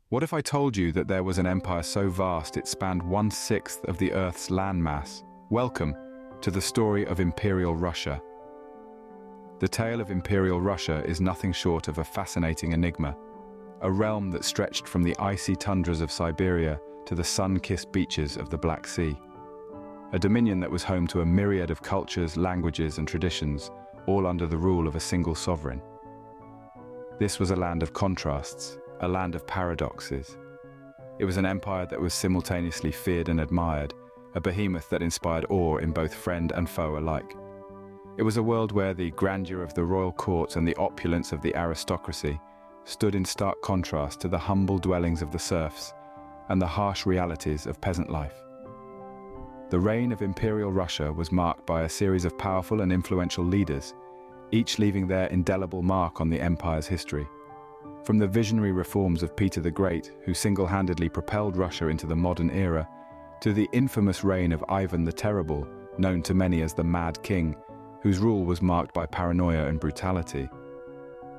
What if I told you that there was an empire so vast it spanned 1/6 of the Earth's landmass? Welcome to the story of Imperial Russia. The tale of Imperial Russia is nothing short of a fascinating enigma, a realm that stretched from the icy tundras of Siberia to the sun-kissed beaches of the Black Sea. A dominion that was home to a myriad of cultures, languages, and traditions, all under the rule of a single sovereign. This was a land of contrasts, a land of paradoxes. It was an empire that was simultaneously feared and admired, a behemoth that inspired awe in both friend and foe alike. It was a world where the grandeur of the royal courts and the opulence of the aristocracy stood in stark contrast to the humble dwellings of the serfs and the harsh realities of peasant life. The reign of Imperial Russia was marked by a series of powerful and influential leaders, each leaving their indelible mark on the empire's history. From the visionary reforms of Peter the Great, who single-handedly propelled Russia into the modern era, to the infamous reign of Ivan the Terrible, known to many as the Mad King, whose rule was marked by paranoia and brutality.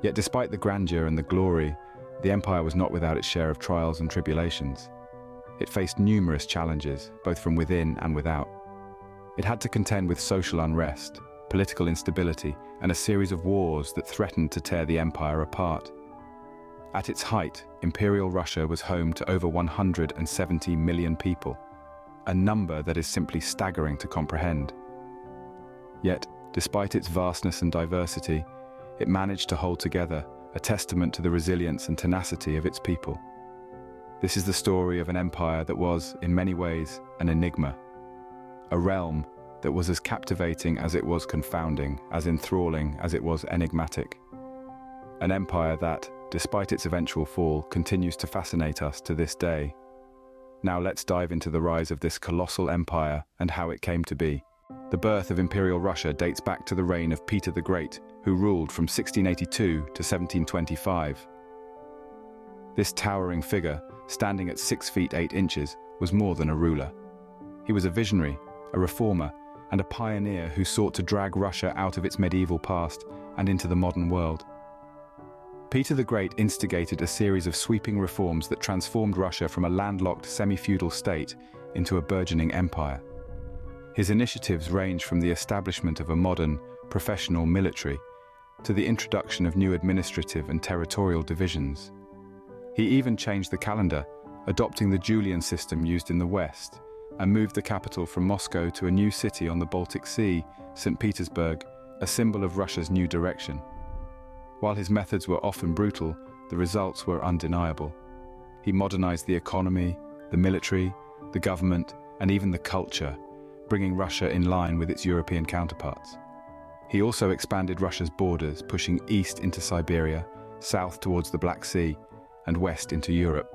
Yet despite the grandeur and the glory, the empire was not without its share of trials and tribulations. It faced numerous challenges, both from within and without. It had to contend with social unrest, political instability, and a series of wars that threatened to tear the empire apart. At its height, Imperial Russia was home to over 170 million people, a number that is simply staggering to comprehend. Yet, despite its vastness and diversity, it managed to hold together, a testament to the resilience and tenacity of its people. This is the story of an empire that was, in many ways, an enigma. A realm that was as captivating as it was confounding, as enthralling as it was enigmatic. An empire that, despite its eventual fall, continues to fascinate us to this day. Now let's dive into the rise of this colossal empire and how it came to be. The birth of Imperial Russia dates back to the reign of Peter the Great, who ruled from 1682 to 1725. This towering figure, standing at 6 feet 8 inches, was more than a ruler. He was a visionary, a reformer, and a pioneer who sought to drag Russia out of its medieval past and into the modern world. Peter the Great instigated a series of sweeping reforms that transformed Russia from a landlocked semi-feudal state into a burgeoning empire. His initiatives range from the establishment of a modern, professional military to the introduction of new administrative and territorial divisions. He even changed the calendar, adopting the Julian system used in the West, and moved the capital from Moscow to a new city on the Baltic Sea, St. Petersburg, a symbol of Russia's new direction. While his methods were often brutal, the results were undeniable. He modernized the economy, the military, the government, and even the culture, bringing Russia in line with its European counterparts. He also expanded Russia's borders, pushing east into Siberia, south towards the Black Sea, and west into Europe.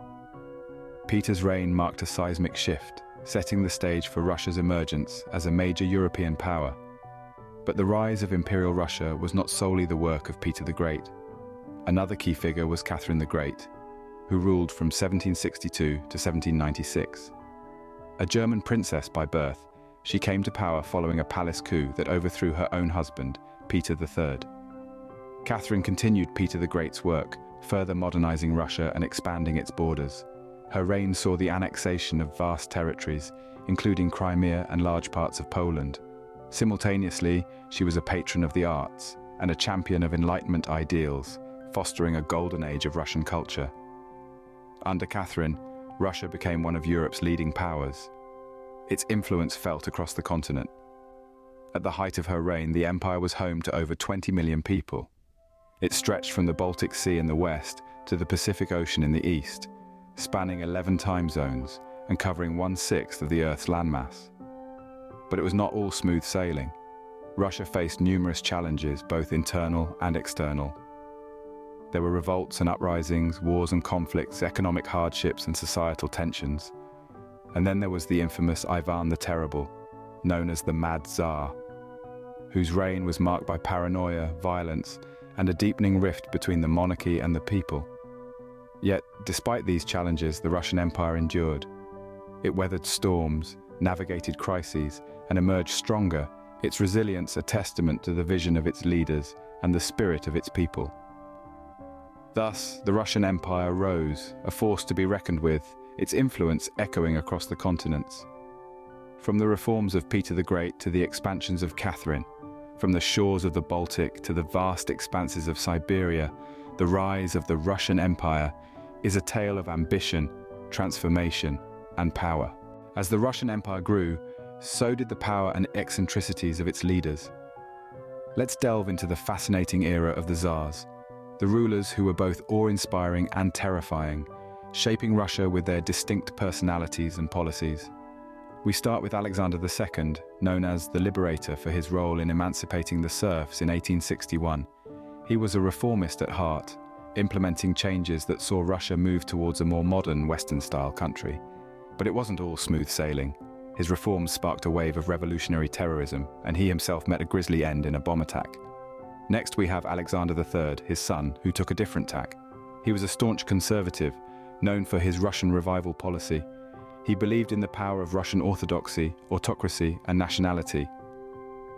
Peter's reign marked a seismic shift, setting the stage for Russia's emergence as a major European power. But the rise of Imperial Russia was not solely the work of Peter the Great. Another key figure was Catherine the Great, who ruled from 1762 to 1796. A German princess by birth, she came to power following a palace coup that overthrew her own husband, Peter III. Catherine continued Peter the Great's work, further modernizing Russia and expanding its borders. Her reign saw the annexation of vast territories, including Crimea and large parts of Poland. Simultaneously, she was a patron of the arts and a champion of Enlightenment ideals, fostering a golden age of Russian culture. Under Catherine, Russia became one of Europe's leading powers. Its influence felt across the continent. At the height of her reign, the empire was home to over 20 million people. It stretched from the Baltic Sea in the west to the Pacific Ocean in the east, spanning 11 time zones and covering 1/6 of the Earth's landmass. But it was not all smooth sailing. Russia faced numerous challenges, both internal and external. There were revolts and uprisings, wars and conflicts, economic hardships and societal tensions. And then there was the infamous Ivan the Terrible, known as the Mad Tsar, whose reign was marked by paranoia, violence, and a deepening rift between the monarchy and the people. Yet, despite these challenges, the Russian Empire endured. It weathered storms, navigated crises, and emerged stronger, its resilience a testament to the vision of its leaders and the spirit of its people. Thus, the Russian Empire rose, a force to be reckoned with, its influence echoing across the continents. From the reforms of Peter the Great to the expansions of Catherine, from the shores of the Baltic to the vast expanses of Siberia, the rise of the Russian Empire is a tale of ambition, transformation, and power. As the Russian Empire grew, so did the power and eccentricities of its leaders. Let's delve into the fascinating era of the Zars, the rulers who were both awe-inspiring and terrifying, shaping Russia with their distinct personalities and policies. We start with Alexander II, known as the Liberator for his role in emancipating the serfs in 1861. He was a reformist at heart, implementing changes that saw Russia move towards a more modern Western-style country. But it wasn't all smooth sailing. His reforms sparked a wave of revolutionary terrorism, and he himself met a grisly end in a bomb attack. Next we have Alexander III, his son, who took a different tack. He was a staunch conservative, known for his Russian revival policy. He believed in the power of Russian orthodoxy, autocracy, and nationality.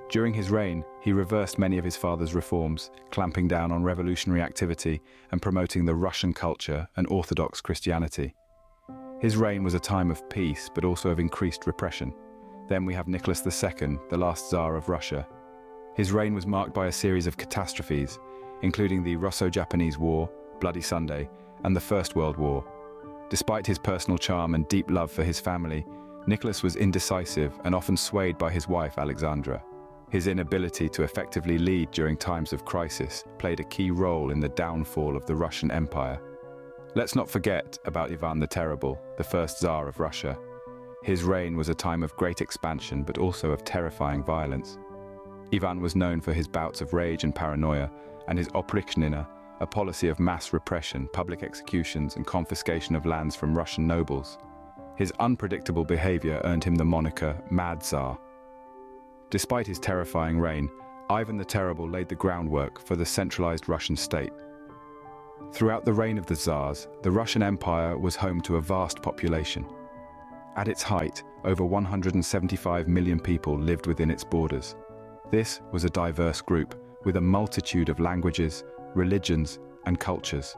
During his reign, he reversed many of his father's reforms, clamping down on revolutionary activity and promoting the Russian culture and Orthodox Christianity. His reign was a time of peace, but also of increased repression. Then we have Nicholas II, the last Tsar of Russia. His reign was marked by a series of catastrophes, including the Russo-Japanese War, Bloody Sunday, and the First World War. Despite his personal charm and deep love for his family, Nicholas was indecisive and often swayed by his wife Alexandra. His inability to effectively lead during times of crisis played a key role in the downfall of the Russian Empire. Let's not forget about Ivan the Terrible, the first Tsar of Russia. His reign was a time of great expansion but also of terrifying violence. Ivan was known for his bouts of rage and paranoia, and his oprichnina, a policy of mass repression, public executions, and confiscation of lands from Russian nobles. His unpredictable behavior earned him the moniker Mad Tsar. Despite his terrifying reign, Ivan the Terrible laid the groundwork for the centralized Russian state. Throughout the reign of the Tsars, the Russian Empire was home to a vast population. At its height, over 175 million people lived within its borders. This was a diverse group, with a multitude of languages, religions, and cultures.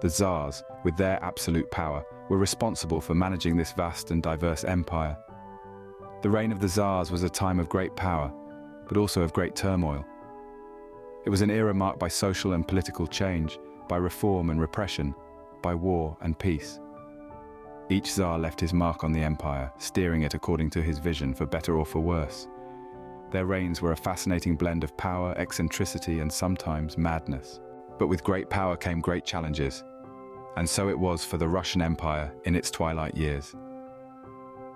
The Tsars, with their absolute power, were responsible for managing this vast and diverse empire. The reign of the Tsars was a time of great power, but also of great turmoil. It was an era marked by social and political change, by reform and repression, by war and peace. Each Tsar left his mark on the empire, steering it according to his vision, for better or for worse. Their reigns were a fascinating blend of power, eccentricity, and sometimes madness. But with great power came great challenges, and so it was for the Russian Empire in its twilight years.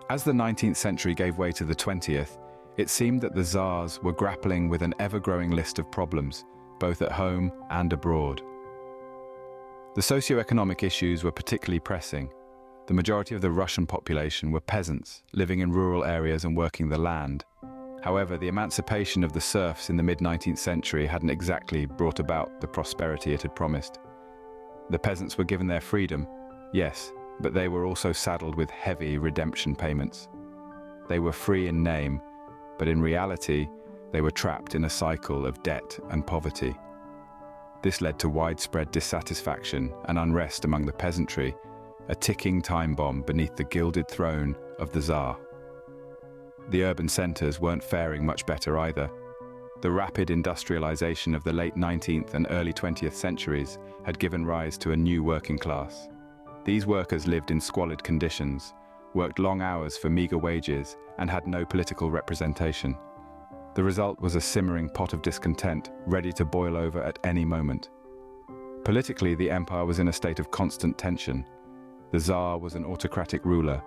As the 19th century gave way to the 20th, it seemed that the Tsars were grappling with an ever-growing list of problems, both at home and abroad. The socio-economic issues were particularly pressing. The majority of the Russian population were peasants, living in rural areas and working the land. However, the emancipation of the serfs in the mid-19th century hadn't exactly brought about the prosperity it had promised. The peasants were given their freedom, yes, but they were also saddled with heavy redemption payments. They were free in name, but in reality, they were trapped in a cycle of debt and poverty. This led to widespread dissatisfaction and unrest among the peasantry, a ticking time bomb beneath the gilded throne of the Tsar. The urban centers weren't faring much better either. The rapid industrialization of the late 19th and early 20th centuries had given rise to a new working class. These workers lived in squalid conditions, worked long hours for meager wages, and had no political representation. The result was a simmering pot of discontent, ready to boil over at any moment. Politically, the empire was in a state of constant tension. The Tsar was an autocratic ruler,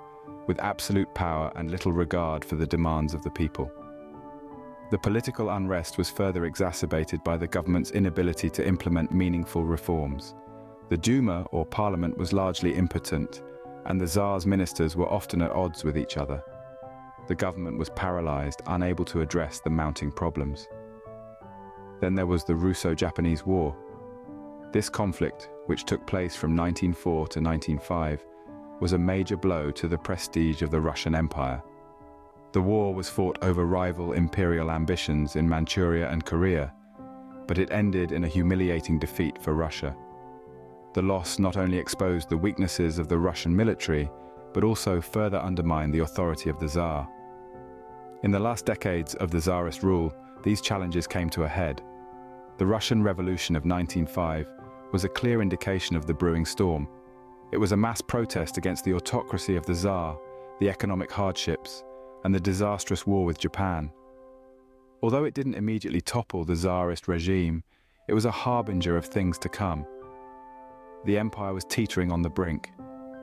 with absolute power and little regard for the demands of the people. The political unrest was further exacerbated by the government's inability to implement meaningful reforms. The Duma, or parliament, was largely impotent, and the Tsar's ministers were often at odds with each other. The government was paralyzed, unable to address the mounting problems. Then there was the Russo-Japanese War. This conflict, which took place from 1904 to 1905, was a major blow to the prestige of the Russian Empire. The war was fought over rival imperial ambitions in Manchuria and Korea, but it ended in a humiliating defeat for Russia. The loss not only exposed the weaknesses of the Russian military, but also further undermined the authority of the Tsar. In the last decades of the Tsarist rule, these challenges came to a head. The Russian Revolution of 1905 was a clear indication of the brewing storm. It was a mass protest against the autocracy of the Tsar, the economic hardships, and the disastrous war with Japan. Although it didn't immediately topple the Tsarist regime, it was a harbinger of things to come. The empire was teetering on the brink.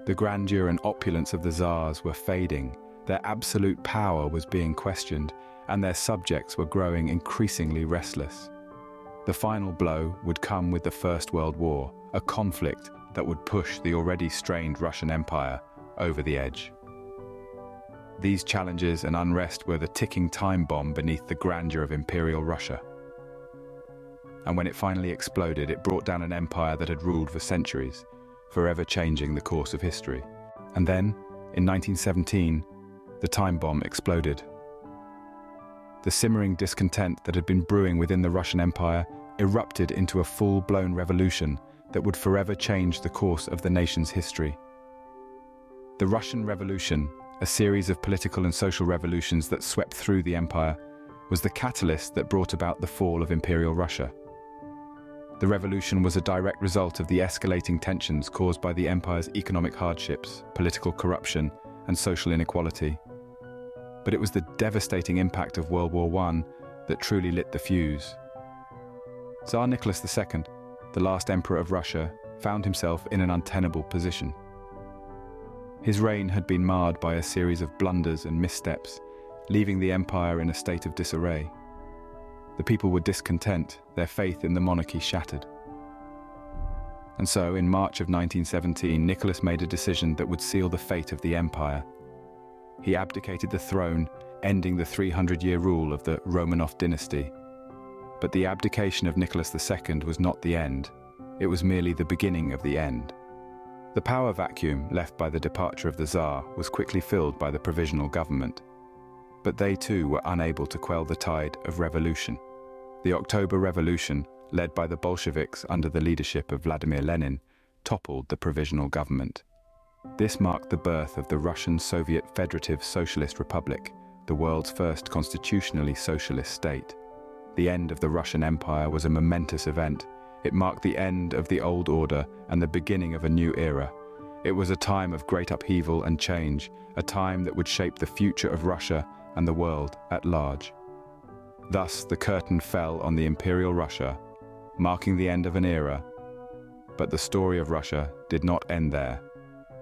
The grandeur and opulence of the Zars were fading, their absolute power was being questioned, and their subjects were growing increasingly restless. The final blow would come with the First World War, a conflict that would push the already strained Russian Empire over the edge. These challenges and unrest were the ticking time bomb beneath the grandeur of Imperial Russia. And when it finally exploded, it brought down an empire that had ruled for centuries, forever changing the course of history. And then, in 1917, the time bomb exploded. The simmering discontent that had been brewing within the Russian Empire erupted into a full-blown revolution that would forever change the course of the nation's history. The Russian Revolution, a series of political and social revolutions that swept through the empire, was the catalyst that brought about the fall of Imperial Russia. The revolution was a direct result of the escalating tensions caused by the empire's economic hardships, political corruption, and social inequality. But it was the devastating impact of World War I that truly lit the fuse. Tsar Nicholas II, the last emperor of Russia, found himself in an untenable position. His reign had been marred by a series of blunders and missteps, leaving the empire in a state of disarray. The people were discontent, their faith in the monarchy shattered. And so, in March of 1917, Nicholas made a decision that would seal the fate of the empire. He abdicated the throne, ending the 300-year rule of the Romanov dynasty. But the abdication of Nicholas II was not the end. It was merely the beginning of the end. The power vacuum left by the departure of the Tsar was quickly filled by the provisional government. But they too were unable to quell the tide of revolution. The October Revolution, led by the Bolsheviks under the leadership of Vladimir Lenin, toppled the provisional government. This marked the birth of the Russian Soviet Federative Socialist Republic, the world's first constitutionally socialist state. The end of the Russian Empire was a momentous event. It marked the end of the old order and the beginning of a new era. It was a time of great upheaval and change, a time that would shape the future of Russia and the world at large. Thus, the curtain fell on the Imperial Russia, marking the end of an era. But the story of Russia did not end there.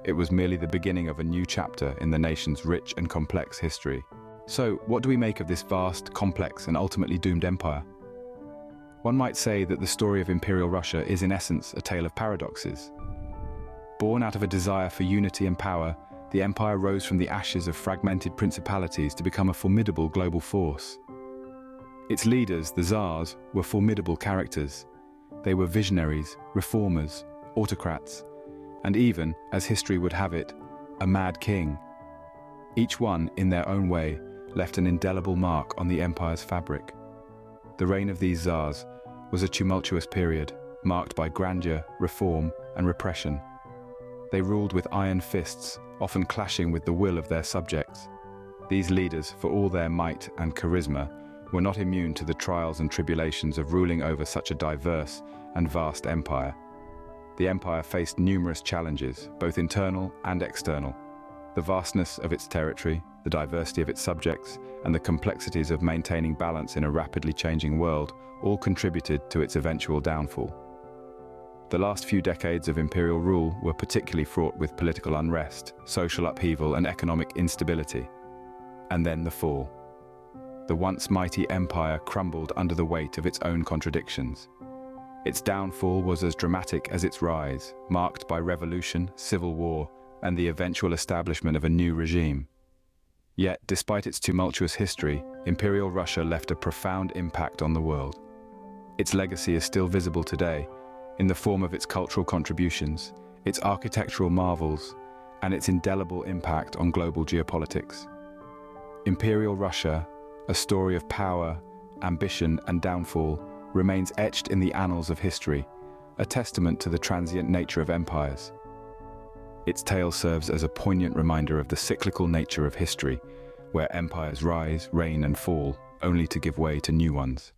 It was merely the beginning of a new chapter in the nation's rich and complex history. So, what do we make of this vast, complex, and ultimately doomed empire? One might say that the story of Imperial Russia is in essence a tale of paradoxes. Born out of a desire for unity and power, the empire rose from the ashes of fragmented principalities to become a formidable global force. Its leaders, the Zars, were formidable characters. They were visionaries, reformers, autocrats, and even, as history would have it, a mad king. Each one, in their own way, left an indelible mark on the empire's fabric. The reign of these Zars was a tumultuous period, marked by grandeur, reform, and repression. They ruled with iron fists, often clashing with the will of their subjects. These leaders, for all their might and charisma, were not immune to the trials and tribulations of ruling over such a diverse and vast empire. The empire faced numerous challenges, both internal and external. The vastness of its territory, the diversity of its subjects, and the complexities of maintaining balance in a rapidly changing world all contributed to its eventual downfall. The last few decades of imperial rule were particularly fraught with political unrest, social upheaval, and economic instability. And then the fall. The once mighty empire crumbled under the weight of its own contradictions. Its downfall was as dramatic as its rise, marked by revolution, civil war, and the eventual establishment of a new regime. Yet, despite its tumultuous history, Imperial Russia left a profound impact on the world. Its legacy is still visible today, in the form of its cultural contributions, its architectural marvels, and its indelible impact on global geopolitics. Imperial Russia, a story of power, ambition, and downfall, remains etched in the annals of history, a testament to the transient nature of empires. Its tale serves as a poignant reminder of the cyclical nature of history, where empires rise, reign, and fall, only to give way to new ones.